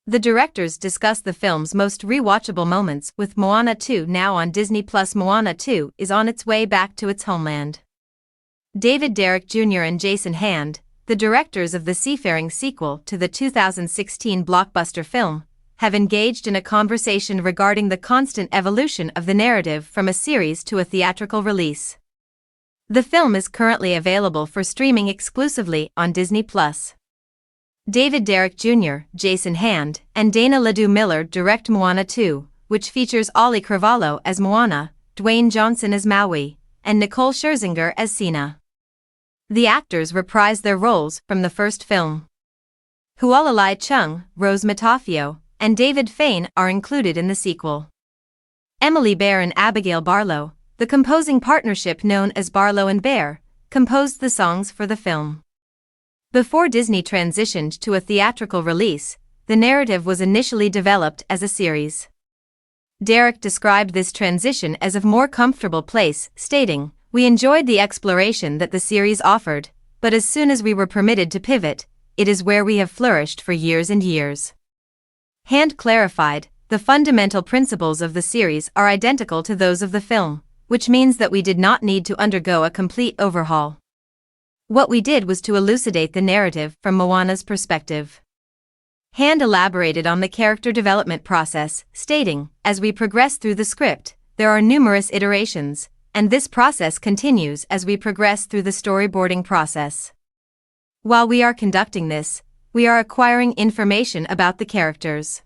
The directors discuss the film's most rewatchable moments with Moana 2 now on Disney+. Moana 2 is on its way back to its homeland. David Derrick Jr. and Jason Hand, the directors of the seafaring sequel to the 2016 blockbuster film, have engaged in a conversation regarding the constant evolution of the narrative from a series to a theatrical release. The film is currently available for streaming exclusively on Disney+. David Derrick Jr., Jason Hand, and Dana Ledoux Miller direct Moana 2, which features Ollie Carvalho as Moana, Dwayne Johnson as Maui, and Nicole Scherzinger as Sina. The actors reprise their roles from the first film. Hualalai Chung, Rose Matafio, and David Fain are included in the sequel. Emily Bear and Abigail Barlow, the composing partnership known as Barlow and Bear, composed the songs for the film. Before Disney transitioned to a theatrical release, the narrative was initially developed as a series. Derrick described this transition as a more comfortable place, stating, "We enjoyed the exploration that the series offered, but as soon as we were permitted to pivot, it is where we have flourished for years and years." Hand clarified, "The fundamental principles of the series are identical to those of the film, which means that we did not need to undergo a complete overhaul. What we did was to elucidate the narrative from Moana's perspective." Hand elaborated on the character development process, stating, "As we progress through the script, there are numerous iterations, and this process continues as we progress through the storyboarding process. While we are conducting this, we are acquiring information about the characters.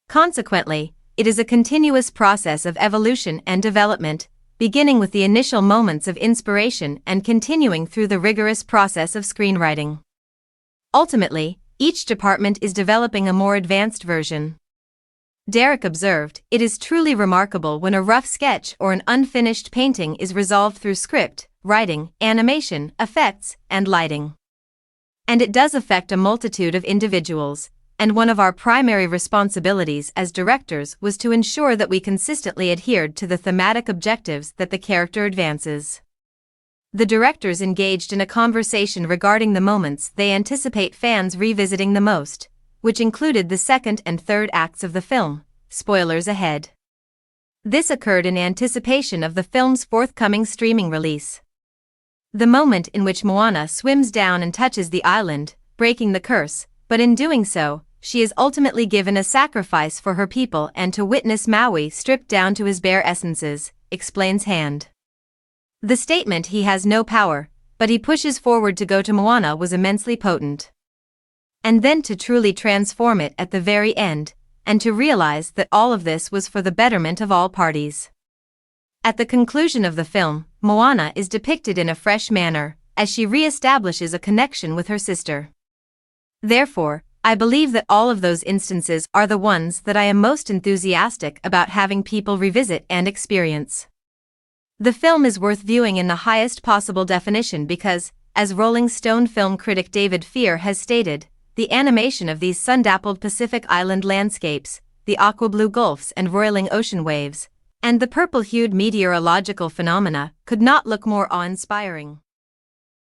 Consequently, it is a continuous process of evolution and development, beginning with the initial moments of inspiration and continuing through the rigorous process of screenwriting. Ultimately, each department is developing a more advanced version." Derrick observed, "It is truly remarkable when a rough sketch or an unfinished painting is resolved through script, writing, animation, effects, and lighting. And it does affect a multitude of individuals, and one of our primary responsibilities as directors was to ensure that we consistently adhered to the thematic objectives that the character advances." The directors engaged in a conversation regarding the moments they anticipate fans revisiting the most, which included the second and third acts of the film. Spoilers ahead. This occurred in anticipation of the film's forthcoming streaming release. The moment in which Moana swims down and touches the island, breaking the curse, but in doing so, she is ultimately given a sacrifice for her people and to witness Maui stripped down to his bare essences, explains Hand. "The statement 'he has no power, but he pushes forward to go to Moana' was immensely potent. And then to truly transform it at the very end, and to realize that all of this was for the betterment of all parties." At the conclusion of the film, Moana is depicted in a fresh manner, as she re-establishes a connection with her sister. "Therefore, I believe that all of those instances are the ones that I am most enthusiastic about having people revisit and experience. The film is worth viewing in the highest possible definition because, as Rolling Stone film critic David Fear has stated, the animation of these sun-dappled Pacific Island landscapes, the aqua-blue gulfs and roiling ocean waves, and the purple-hued meteorological phenomena could not look more awe-inspiring."